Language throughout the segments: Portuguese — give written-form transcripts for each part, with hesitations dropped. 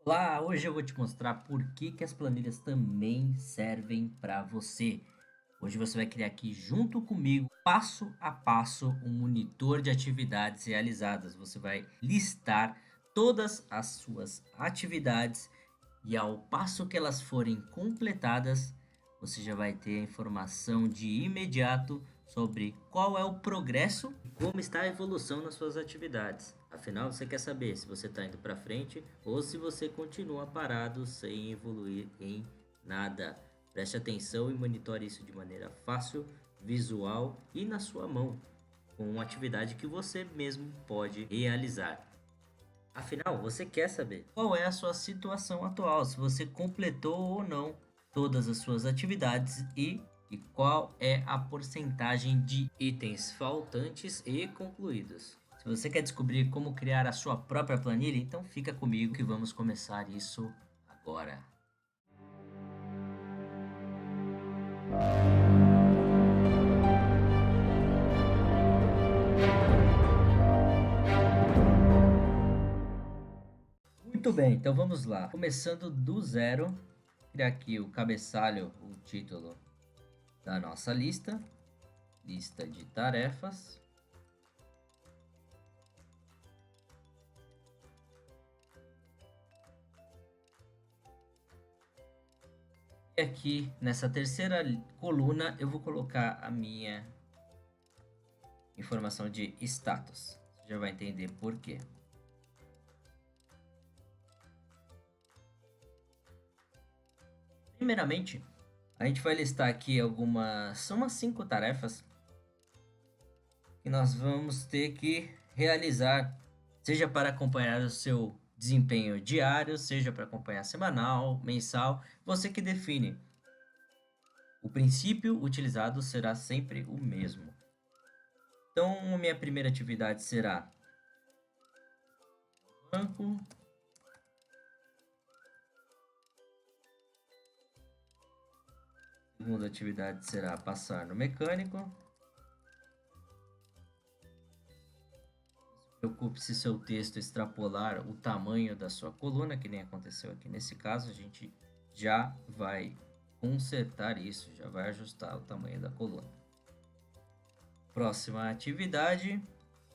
Olá, hoje eu vou te mostrar por que as planilhas também servem para você. Hoje você vai criar aqui junto comigo, passo a passo, um monitor de atividades realizadas. Você vai listar todas as suas atividades e ao passo que elas forem completadas, você já vai ter a informação de imediato sobre qual é o progresso e como está a evolução nas suas atividades. Afinal, você quer saber se você está indo para frente ou se você continua parado sem evoluir em nada. Preste atenção e monitore isso de maneira fácil, visual e na sua mão, com uma atividade que você mesmo pode realizar. Afinal, você quer saber qual é a sua situação atual, se você completou ou não todas as suas atividades e qual é a porcentagem de itens faltantes e concluídos. Se você quer descobrir como criar a sua própria planilha, então fica comigo que vamos começar isso agora. Muito bem, então vamos lá. Começando do zero, criar aqui o cabeçalho, o título da nossa lista, lista de tarefas. E aqui nessa terceira coluna eu vou colocar a minha informação de status. Você já vai entender por quê. Primeiramente, a gente vai listar aqui são umas 5 tarefas que nós vamos ter que realizar, seja para acompanhar o seu desempenho diário, seja para acompanhar semanal, mensal, você que define. O princípio utilizado será sempre o mesmo. Então, a minha primeira atividade será banco. A segunda atividade será passar no mecânico. Preocupe se seu texto extrapolar o tamanho da sua coluna, que nem aconteceu aqui nesse caso, a gente já vai consertar isso, já vai ajustar o tamanho da coluna. Próxima atividade,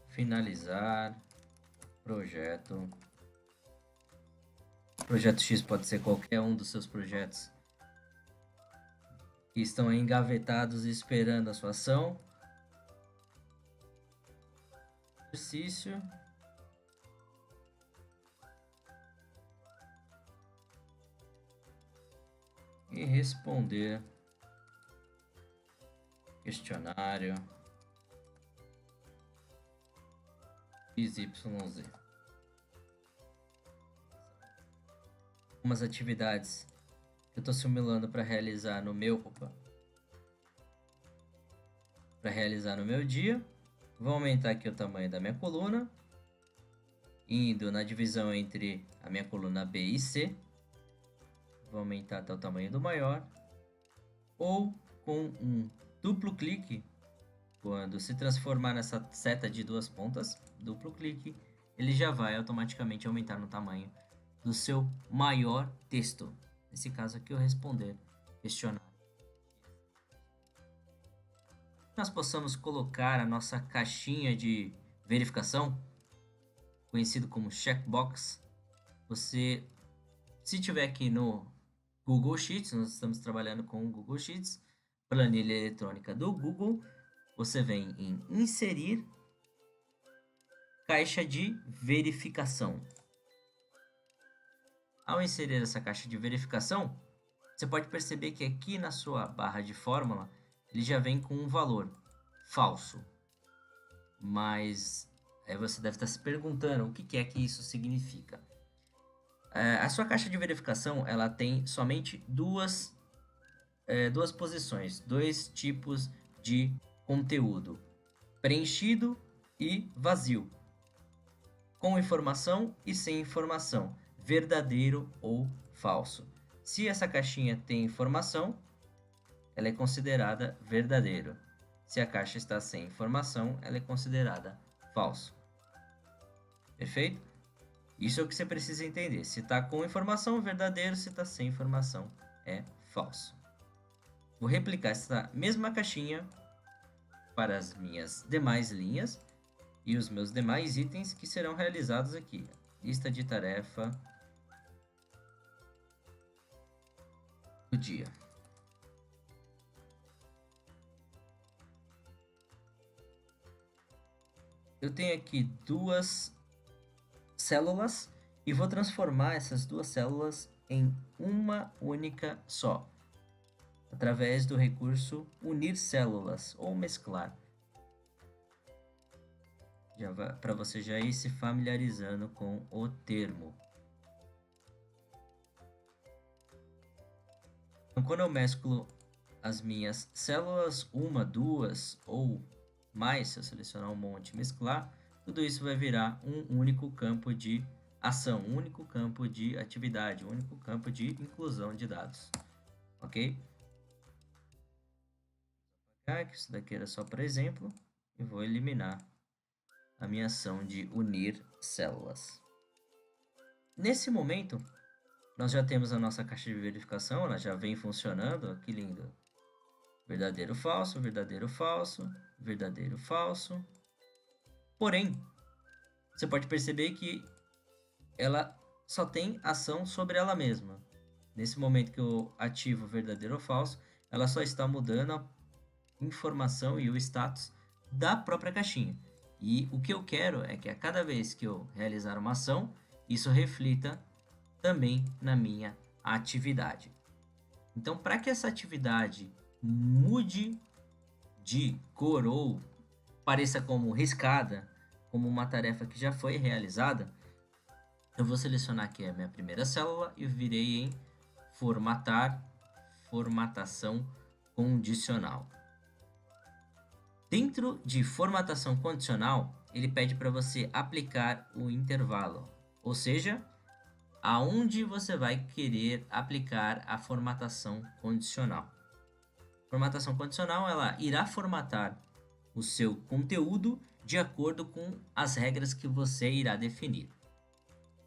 finalizar projeto. Projeto X pode ser qualquer um dos seus projetos que estão engavetados esperando a sua ação. Exercício. E responder questionário XYZ. Algumas atividades que eu estou simulando para realizar no meu dia. Vou aumentar aqui o tamanho da minha coluna, indo na divisão entre a minha coluna B e C. Vou aumentar até o tamanho do maior, ou com um duplo clique, quando se transformar nessa seta de duas pontas, duplo clique, ele já vai automaticamente aumentar no tamanho do seu maior texto. Nesse caso aqui, eu responder questionário. Nós possamos colocar a nossa caixinha de verificação, conhecido como checkbox. Você, se tiver aqui no Google Sheets, nós estamos trabalhando com o Google Sheets, planilha eletrônica do Google, você vem em inserir caixa de verificação. Ao inserir essa caixa de verificação, você pode perceber que aqui na sua barra de fórmula, ele já vem com um valor falso. Mas aí você deve estar se perguntando o que é que isso significa. A sua caixa de verificação ela tem somente duas posições, dois tipos de conteúdo: preenchido e vazio, com informação e sem informação, verdadeiro ou falso. Se essa caixinha tem informação, ela é considerada verdadeiro. Se a caixa está sem informação, ela é considerada falso. Perfeito? Isso é o que você precisa entender. Se está com informação, verdadeiro. Se está sem informação, é falso. Vou replicar essa mesma caixinha para as minhas demais linhas e os meus demais itens que serão realizados aqui. Lista de tarefa do dia. Eu tenho aqui duas células e vou transformar essas duas células em uma única só, através do recurso unir células ou mesclar, para você já ir se familiarizando com o termo. Então, quando eu mesclo as minhas células, uma, duas ou mais, se eu selecionar um monte e mesclar, tudo isso vai virar um único campo de ação, um único campo de atividade, um único campo de inclusão de dados, ok? Isso daqui era só para exemplo e vou eliminar a minha ação de unir células. Nesse momento, nós já temos a nossa caixa de verificação, ela já vem funcionando, que lindo. Verdadeiro, falso, verdadeiro, falso, verdadeiro, falso. Porém, você pode perceber que ela só tem ação sobre ela mesma. Nesse momento que eu ativo verdadeiro ou falso, ela só está mudando a informação e o status da própria caixinha. E o que eu quero é que a cada vez que eu realizar uma ação, isso reflita também na minha atividade. Então, para que essa atividade mude de cor ou pareça como riscada, como uma tarefa que já foi realizada, eu vou selecionar aqui a minha primeira célula e virei em formatar, formatação condicional. Dentro de formatação condicional, ele pede para você aplicar o intervalo, ou seja, aonde você vai querer aplicar a formatação condicional. Formatação condicional, ela irá formatar o seu conteúdo de acordo com as regras que você irá definir.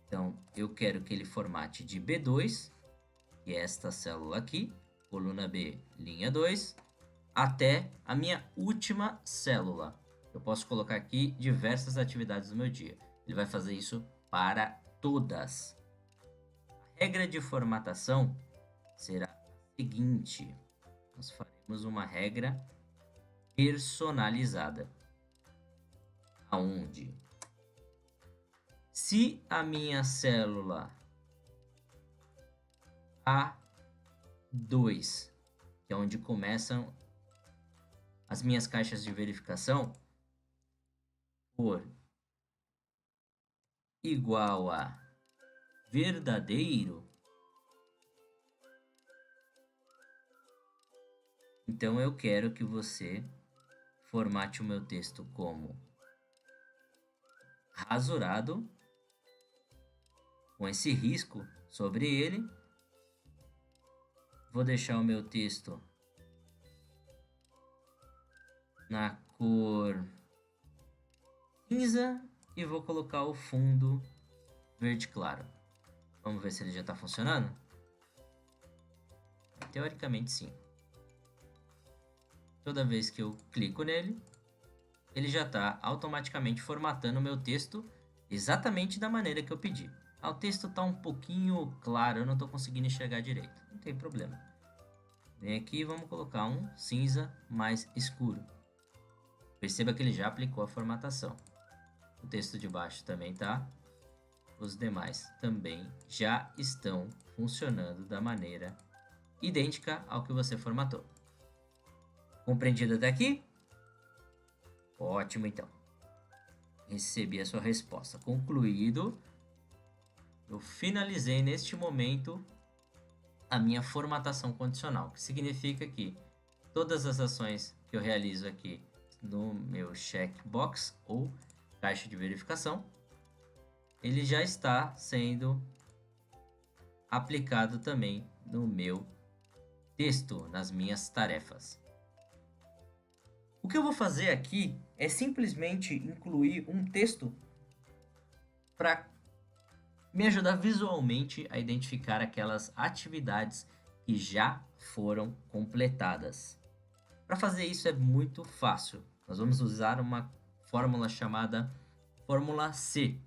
Então, eu quero que ele formate de B2, que é esta célula aqui, coluna B, linha 2, até a minha última célula. Eu posso colocar aqui diversas atividades do meu dia. Ele vai fazer isso para todas. A regra de formatação será a seguinte: nós faremos uma regra personalizada, aonde se a minha célula A2, que é onde começam as minhas caixas de verificação, for igual a verdadeiro, então eu quero que você formate o meu texto como rasurado, com esse risco sobre ele. Vou deixar o meu texto na cor cinza e vou colocar o fundo verde claro. Vamos ver se ele já está funcionando? Teoricamente, sim. Toda vez que eu clico nele, ele já está automaticamente formatando o meu texto exatamente da maneira que eu pedi. O texto está um pouquinho claro, eu não estou conseguindo enxergar direito. Não tem problema. Vem aqui e vamos colocar um cinza mais escuro. Perceba que ele já aplicou a formatação. O texto de baixo também está. Os demais também já estão funcionando da maneira idêntica ao que você formatou. Compreendido até aqui? Ótimo, então. Recebi a sua resposta. Concluído. Eu finalizei neste momento a minha formatação condicional, que significa que todas as ações que eu realizo aqui no meu checkbox ou caixa de verificação, ele já está sendo aplicado também no meu texto, nas minhas tarefas. O que eu vou fazer aqui é simplesmente incluir um texto para me ajudar visualmente a identificar aquelas atividades que já foram completadas. Para fazer isso é muito fácil. Nós vamos usar uma fórmula chamada fórmula C.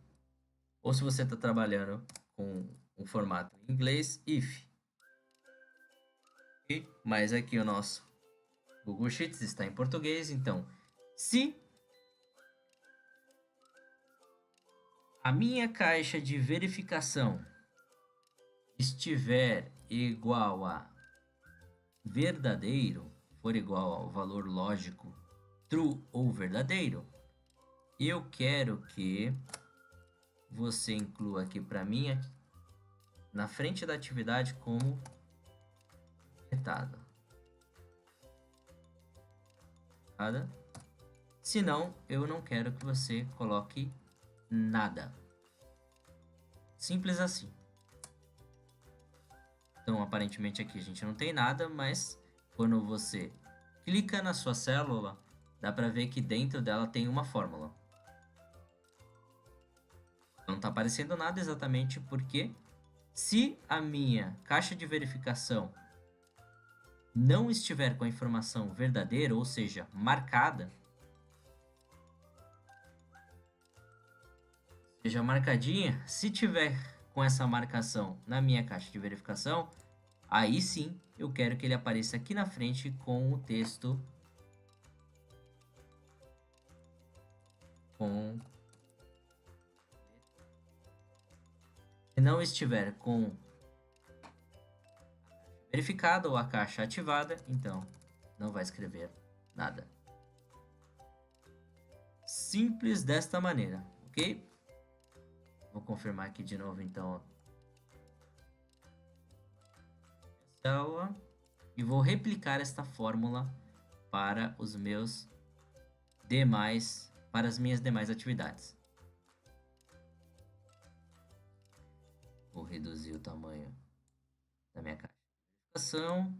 Ou se você está trabalhando com o formato em inglês, if. Mas aqui o nosso Google Sheets está em português, então se a minha caixa de verificação estiver igual a verdadeiro, for igual ao valor lógico true ou verdadeiro, eu quero que você inclua aqui para mim na frente da atividade como completada. Senão, eu não quero que você coloque nada. Simples assim. Então, aparentemente aqui a gente não tem nada, mas quando você clica na sua célula, dá para ver que dentro dela tem uma fórmula. Não está aparecendo nada exatamente porque se a minha caixa de verificação não estiver com a informação verdadeira, ou seja, marcada, seja marcadinha, se tiver com essa marcação na minha caixa de verificação, aí sim eu quero que ele apareça aqui na frente com o texto se não estiver com verificado ou a caixa ativada, então não vai escrever nada. Simples desta maneira, ok? Vou confirmar aqui de novo, então. E vou replicar esta fórmula para os meus para as minhas demais atividades. Vou reduzir o tamanho da minha caixa de verificação.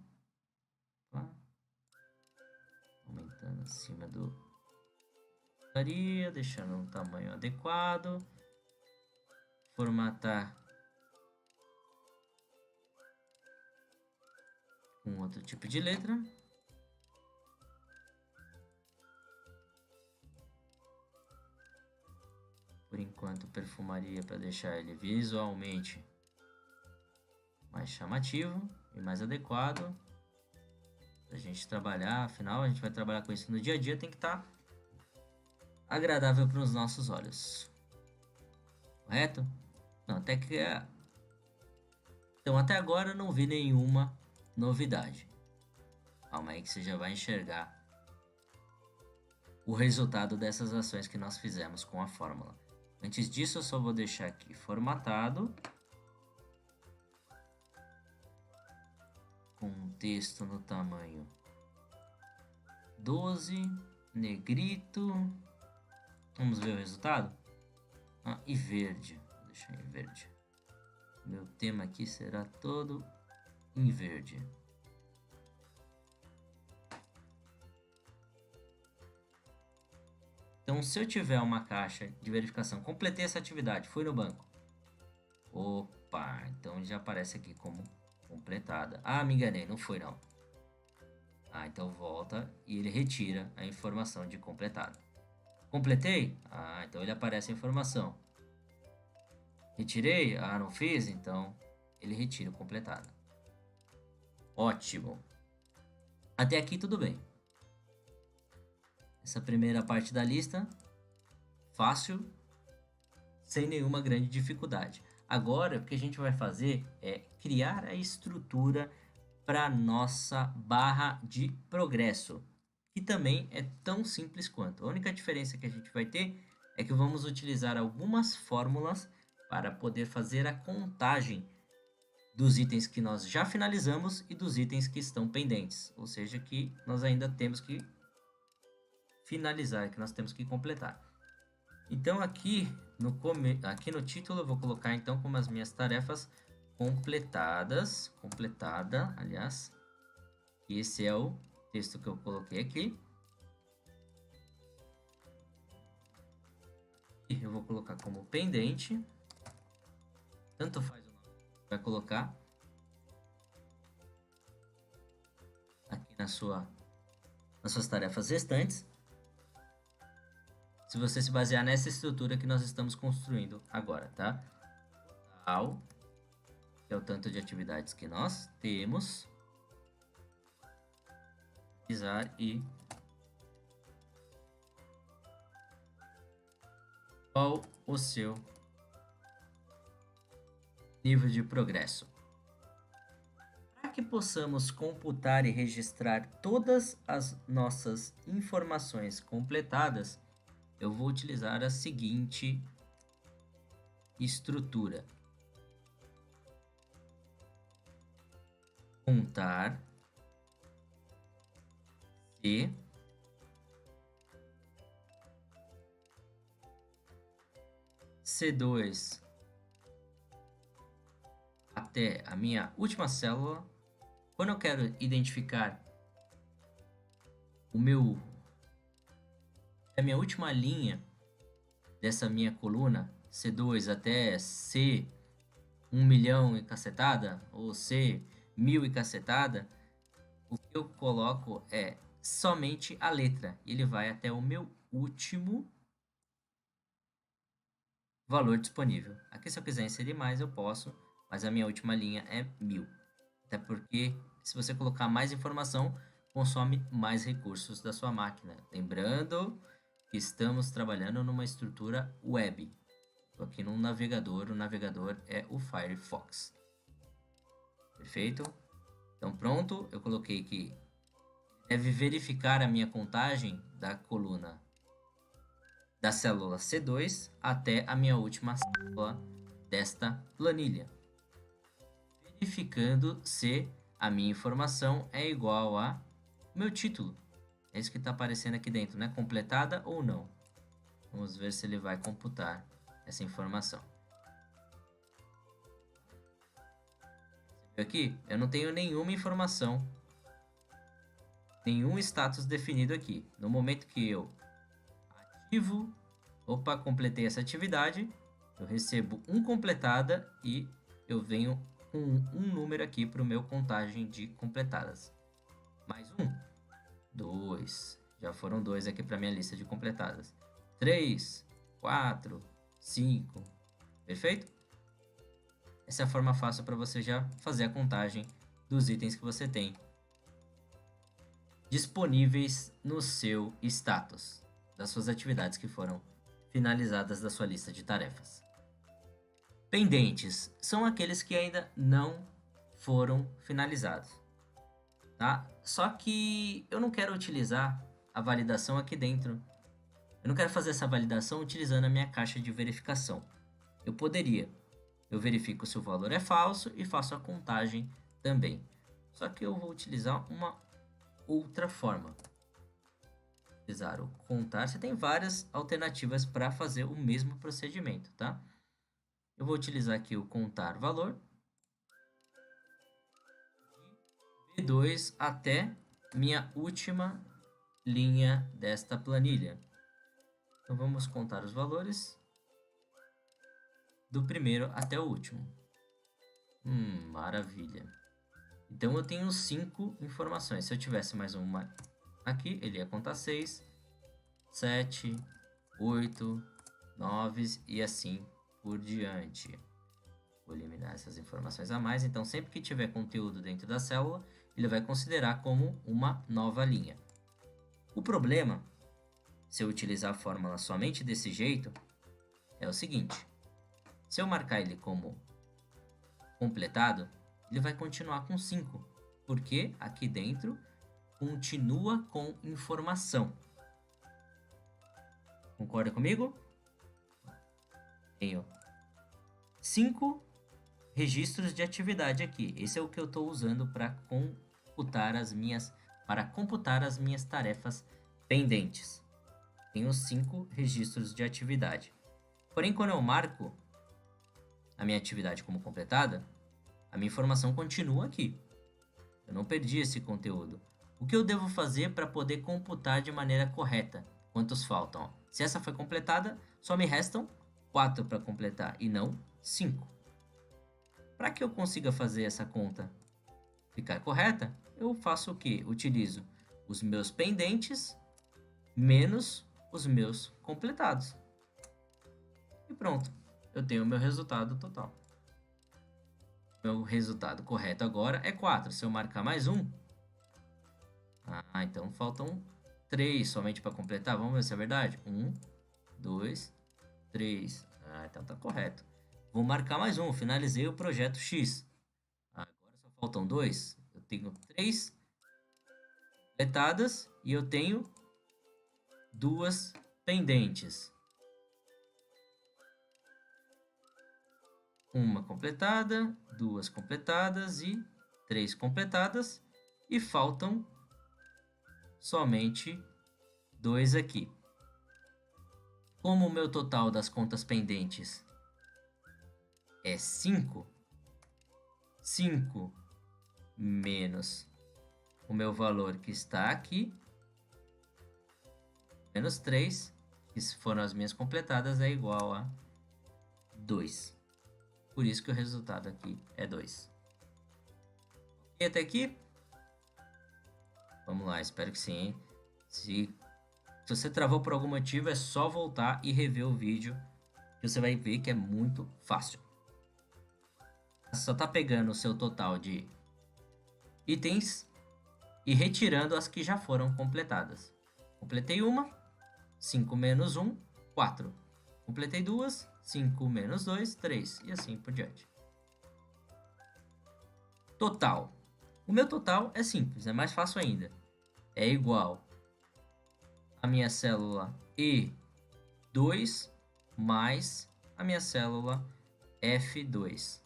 Aumentando acima do deixando um tamanho adequado. Formatar com outro tipo de letra. Por enquanto, perfumaria para deixar ele visualmente mais chamativo e mais adequado para a gente trabalhar. Afinal, a gente vai trabalhar com isso no dia a dia, tem que estar agradável para os nossos olhos. Correto? Não, até que então, até agora eu não vi nenhuma novidade. Calma aí que você já vai enxergar o resultado dessas ações que nós fizemos com a fórmula. Antes disso, eu só vou deixar aqui formatado, com um texto no tamanho 12, negrito. Vamos ver o resultado? E verde. Vou deixar em verde. Meu tema aqui será todo em verde. Então, se eu tiver uma caixa de verificação, completei essa atividade, fui no banco. Opa, então já aparece aqui como completada. Me enganei, não foi não. Então volta e ele retira a informação de completado. Completei? Então ele aparece a informação. Retirei? Não fiz? Então ele retira o completado. Ótimo. Até aqui tudo bem. Essa primeira parte da lista, fácil, sem nenhuma grande dificuldade. Agora, o que a gente vai fazer é criar a estrutura para nossa barra de progresso, que também é tão simples quanto. A única diferença que a gente vai ter é que vamos utilizar algumas fórmulas para poder fazer a contagem dos itens que nós já finalizamos e dos itens que estão pendentes, ou seja, que nós ainda temos que finalizar, que nós temos que completar. Então aqui no título eu vou colocar então como as minhas tarefas completada, aliás, esse é o texto que eu coloquei aqui. E eu vou colocar como pendente. tanto faz o nome que vai colocar aqui nas suas tarefas restantes, se você se basear nessa estrutura que nós estamos construindo agora, tá? Total, que é o tanto de atividades que nós temos, e qual o seu nível de progresso. Para que possamos computar e registrar todas as nossas informações completadas, eu vou utilizar a seguinte estrutura: contar C C2 até a minha última célula. Quando eu quero identificar a minha última linha dessa minha coluna, C2 até C 1 milhão e cacetada, ou C 1000 e cacetada, o que eu coloco é somente a letra. Ele vai até o meu último valor disponível. Aqui, se eu quiser inserir mais, eu posso, mas a minha última linha é 1000. Até porque, se você colocar mais informação, consome mais recursos da sua máquina. Lembrando que estamos trabalhando numa estrutura web. Estou aqui num navegador, o navegador é o Firefox. Perfeito? Então, pronto, eu coloquei que deve verificar a minha contagem da coluna da célula C2 até a minha última célula desta planilha, verificando se a minha informação é igual a meu título. É isso que está aparecendo aqui dentro, né? Completada ou não. Vamos ver se ele vai computar essa informação. Você viu aqui? Eu não tenho nenhuma informação, nenhum status definido aqui. No momento que eu ativo, completei essa atividade, eu recebo um completada e eu venho com um número aqui para o meu contagem de completadas. Mais um, 2, já foram 2 aqui para minha lista de completadas. 3, 4, 5, perfeito? Essa é a forma fácil para você já fazer a contagem dos itens que você tem disponíveis no seu status, das suas atividades que foram finalizadas da sua lista de tarefas. Pendentes são aqueles que ainda não foram finalizados, tá? Só que eu não quero utilizar a validação aqui dentro. Eu não quero fazer essa validação utilizando a minha caixa de verificação. Eu poderia. Eu verifico se o valor é falso e faço a contagem também. Só que eu vou utilizar uma outra forma. Utilizar o contar. Você tem várias alternativas para fazer o mesmo procedimento, tá? Eu vou utilizar aqui o contar valor de B2 até minha última linha desta planilha. Então vamos contar os valores do primeiro até o último. Maravilha. Então eu tenho 5 informações. Se eu tivesse mais uma aqui, ele ia contar 6, 7, 8, 9 e assim por diante. Vou eliminar essas informações a mais. Então, sempre que tiver conteúdo dentro da célula, ele vai considerar como uma nova linha. O problema, se eu utilizar a fórmula somente desse jeito, é o seguinte. Se eu marcar ele como completado, ele vai continuar com 5, porque aqui dentro continua com informação. Concorda comigo? Tenho 5 registros de atividade aqui. Esse é o que eu estou usando para computar as minhas tarefas pendentes. Tenho 5 registros de atividade. Porém, quando eu marco a minha atividade como completada, a minha informação continua aqui. Eu não perdi esse conteúdo. O que eu devo fazer para poder computar de maneira correta? Quantos faltam? Se essa foi completada, só me restam 4 para completar e não 5. Para que eu consiga fazer essa conta ficar correta, eu faço o quê? Utilizo os meus pendentes menos os meus completados. E pronto, eu tenho o meu resultado total. Meu resultado correto agora é 4. Se eu marcar mais um... então faltam 3 somente para completar. Vamos ver se é verdade. 1, 2, 3. Então tá correto. Vou marcar mais um. Finalizei o projeto X. Agora só faltam 2. Eu tenho 3 completadas e eu tenho 2 pendentes. Uma completada, 2 completadas e 3 completadas. E faltam somente 2 aqui. Como o meu total das contas pendentes é 5, 5 menos o meu valor que está aqui, menos 3, que foram as minhas completadas, é igual a 2. Por isso que o resultado aqui é 2. E até aqui? Vamos lá, espero que sim, hein? Se você travou por algum motivo, é só voltar e rever o vídeo, que você vai ver que é muito fácil. Só tá pegando o seu total de itens e retirando as que já foram completadas. Completei uma, 5 menos 1, 4. Completei duas, 5 menos 2, 3. E assim por diante. Total. O meu total é simples, é mais fácil ainda. É igual a minha célula E2 mais a minha célula F2.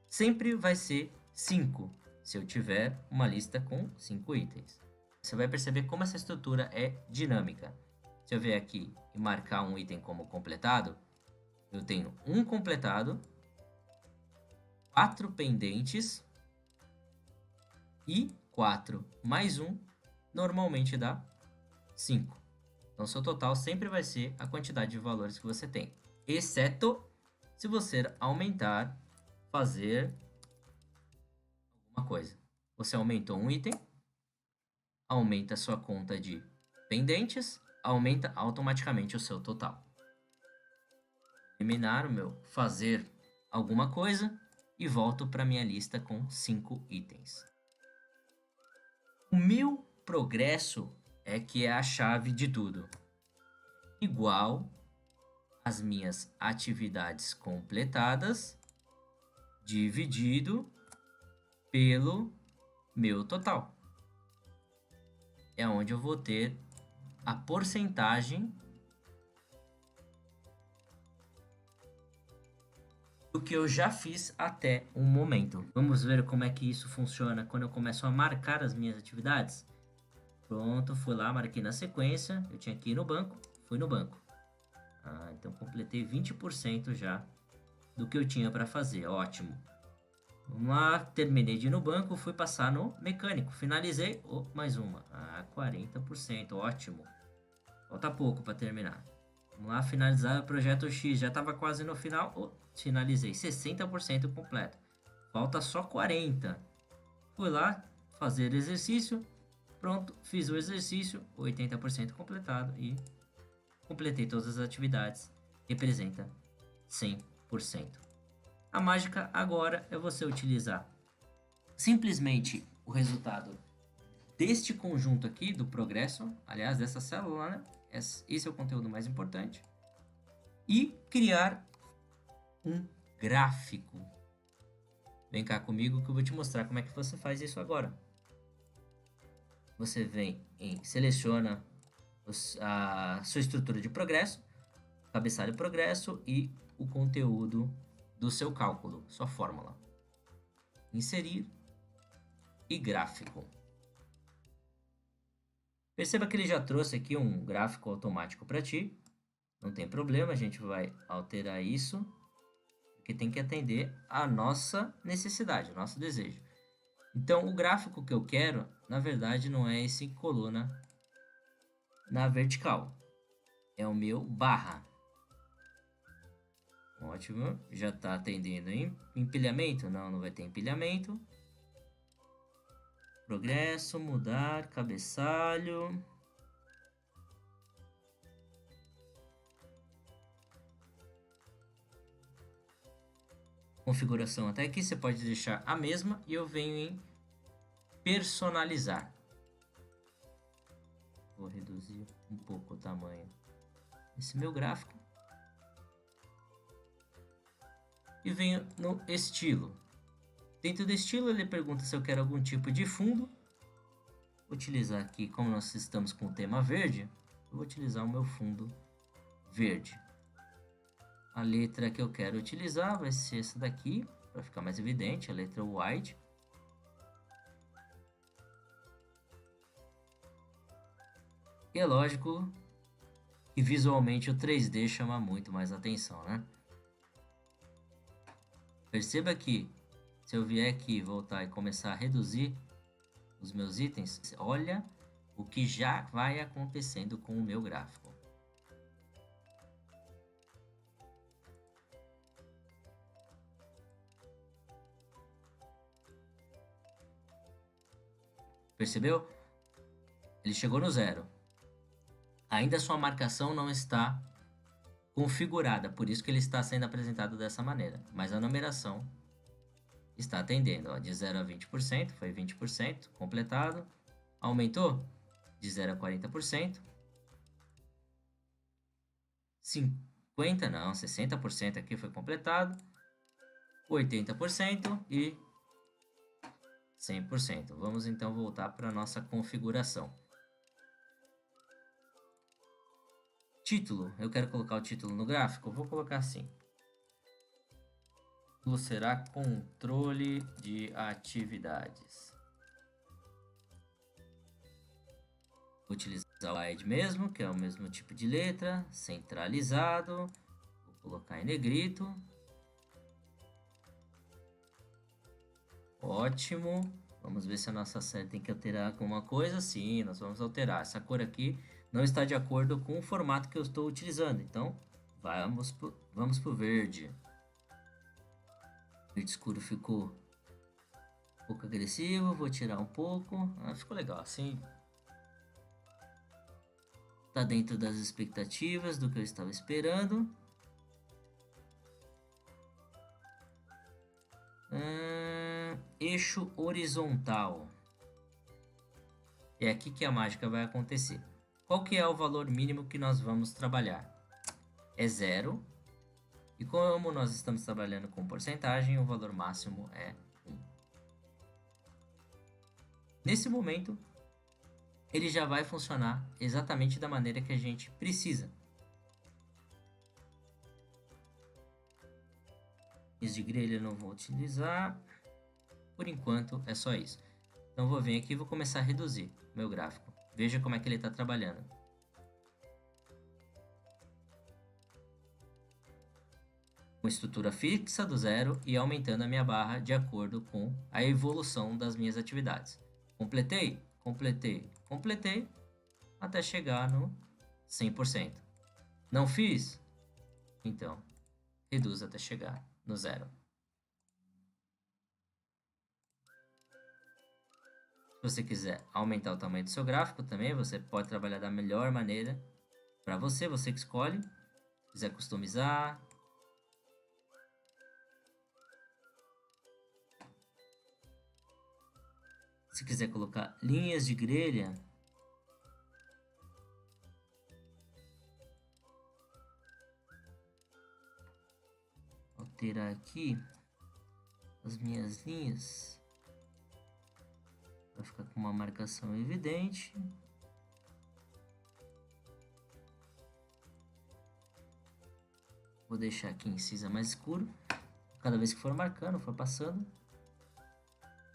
Sempre vai ser 5, se eu tiver uma lista com 5 itens. Você vai perceber como essa estrutura é dinâmica. Se eu vier aqui e marcar um item como completado, eu tenho um completado, 4 pendentes e 4 mais 1 normalmente dá 5. Então, seu total sempre vai ser a quantidade de valores que você tem, exceto se você aumentar, fazer alguma coisa. Você aumentou um item, aumenta a sua conta de pendentes, aumenta automaticamente o seu total. Eliminar o meu fazer alguma coisa e volto para minha lista com 5 itens. O meu progresso é que é a chave de tudo. Igual as minhas atividades completadas dividido pelo meu total. É onde eu vou ter a porcentagem do que eu já fiz até o momento. Vamos ver como é que isso funciona quando eu começo a marcar as minhas atividades. Pronto, fui lá, marquei na sequência. Eu tinha que ir no banco, fui no banco. Então completei 20% já do que eu tinha para fazer. Ótimo. Vamos lá, terminei de ir no banco, fui passar no mecânico. Finalizei, mais uma. 40%, ótimo. Falta pouco para terminar. Vamos lá, finalizar o projeto X. Já estava quase no final. Finalizei, 60% completo. Falta só 40%. Fui lá, fazer exercício. Pronto, fiz o exercício, 80% completado e completei todas as atividades. Representa 100%. A mágica agora é você utilizar simplesmente o resultado deste conjunto aqui, do progresso, aliás, dessa célula, né? Esse é o conteúdo mais importante. E criar um gráfico. Vem cá comigo que eu vou te mostrar como é que você faz isso agora. Você vem e seleciona a sua estrutura de progresso, cabeçalho progresso e o conteúdo do seu cálculo, sua fórmula. Inserir e gráfico. Perceba que ele já trouxe aqui um gráfico automático para ti. Não tem problema, a gente vai alterar isso, porque tem que atender a nossa necessidade, o nosso desejo. Então, o gráfico que eu quero, na verdade, não é esse coluna na vertical. É o meu barra. Ótimo. Já está atendendo em empilhamento? Não, não vai ter empilhamento. Progresso, mudar, cabeçalho. Configuração até aqui, você pode deixar a mesma e eu venho em personalizar. Vou reduzir um pouco o tamanho desse meu gráfico. E venho no estilo. Dentro do estilo, ele pergunta se eu quero algum tipo de fundo. Vou utilizar aqui, como nós estamos com o tema verde, eu vou utilizar o meu fundo verde. A letra que eu quero utilizar vai ser essa daqui, para ficar mais evidente, a letra white. E é lógico que visualmente o 3D chama muito mais atenção, né? Perceba que se eu vier aqui, voltar e começar a reduzir os meus itens, olha o que já vai acontecendo com o meu gráfico. Percebeu? Ele chegou no zero. Ainda sua marcação não está configurada, por isso que ele está sendo apresentado dessa maneira. Mas a numeração está atendendo, ó, de 0 a 20%, foi 20% completado. Aumentou de 0 a 40%. 50%, não, 60% aqui foi completado. 80% e 100%. Vamos então voltar para a nossa configuração. Título, eu quero colocar o título no gráfico, vou colocar assim. O título será controle de atividades. Vou utilizar o wide mesmo, que é o mesmo tipo de letra, centralizado. Vou colocar em negrito. Ótimo. Vamos ver se a nossa série tem que alterar alguma coisa. Sim, nós vamos alterar. Essa cor aqui não está de acordo com o formato que eu estou utilizando. Então, vamos para o verde. O verde escuro ficou um pouco agressivo. Vou tirar um pouco. Ficou legal assim. Está dentro das expectativas do que eu estava esperando. Eixo horizontal. É aqui que a mágica vai acontecer. Qual que é o valor mínimo que nós vamos trabalhar? É 0. E como nós estamos trabalhando com porcentagem, o valor máximo é 1. Nesse momento, ele já vai funcionar exatamente da maneira que a gente precisa. Linhas de grelha eu não vou utilizar. Por enquanto é só isso. Então vou vir aqui e vou começar a reduzir meu gráfico. Veja como é que ele está trabalhando. Uma estrutura fixa do zero e aumentando a minha barra de acordo com a evolução das minhas atividades. Completei, completei, completei, até chegar no 100%. Não fiz? Então, reduz até chegar no zero. Se você quiser aumentar o tamanho do seu gráfico também, você pode trabalhar da melhor maneira para você, você que escolhe. Se quiser customizar. Se quiser colocar linhas de grelha, alterar aqui as minhas linhas para ficar com uma marcação evidente. Vou deixar aqui em cinza mais escuro. Cada vez que for marcando, for passando,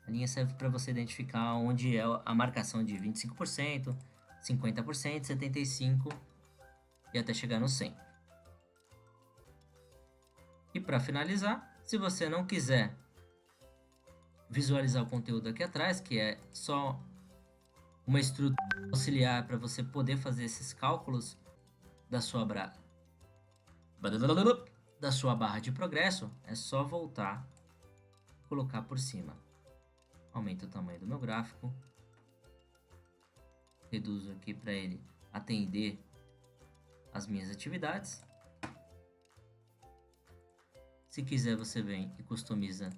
a linha serve para você identificar onde é a marcação de 25%, 50%, 75% e até chegar no 100%. E para finalizar, se você não quiser visualizar o conteúdo aqui atrás, que é só uma estrutura auxiliar para você poder fazer esses cálculos da sua da sua barra de progresso, é só voltar e colocar por cima. Aumento o tamanho do meu gráfico. Reduzo aqui para ele atender as minhas atividades. Se quiser, você vem e customiza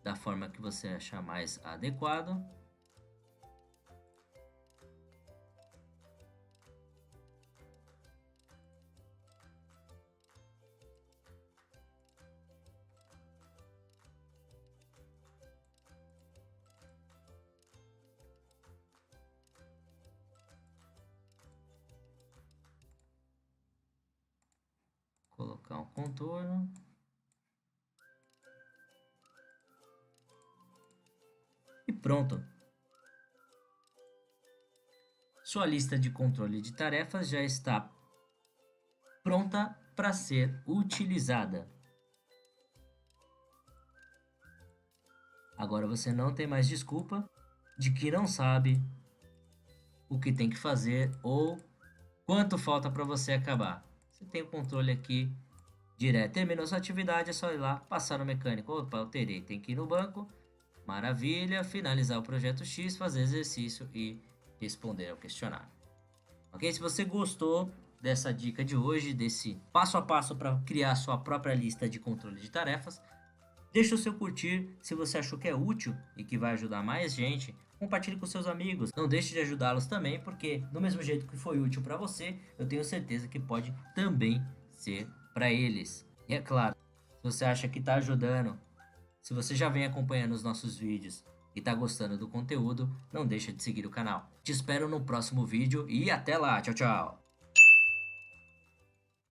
da forma que você achar mais adequado. Colocar um contorno. E pronto. Sua lista de controle de tarefas já está pronta para ser utilizada. Agora você não tem mais desculpa de que não sabe o que tem que fazer ou quanto falta para você acabar. Você tem o controle aqui direto. Terminou sua atividade, é só ir lá, passar no mecânico. Opa, alterei, tem que ir no banco. Maravilha, finalizar o projeto X, fazer exercício e responder ao questionário. Ok? Se você gostou dessa dica de hoje, desse passo a passo para criar sua própria lista de controle de tarefas, deixa o seu curtir. Se você achou que é útil e que vai ajudar mais gente, compartilhe com seus amigos. Não deixe de ajudá-los também, porque do mesmo jeito que foi útil para você, eu tenho certeza que pode também ser para eles. E é claro, se você acha que está ajudando, se você já vem acompanhando os nossos vídeos e está gostando do conteúdo, não deixa de seguir o canal. Te espero no próximo vídeo e até lá. Tchau, tchau!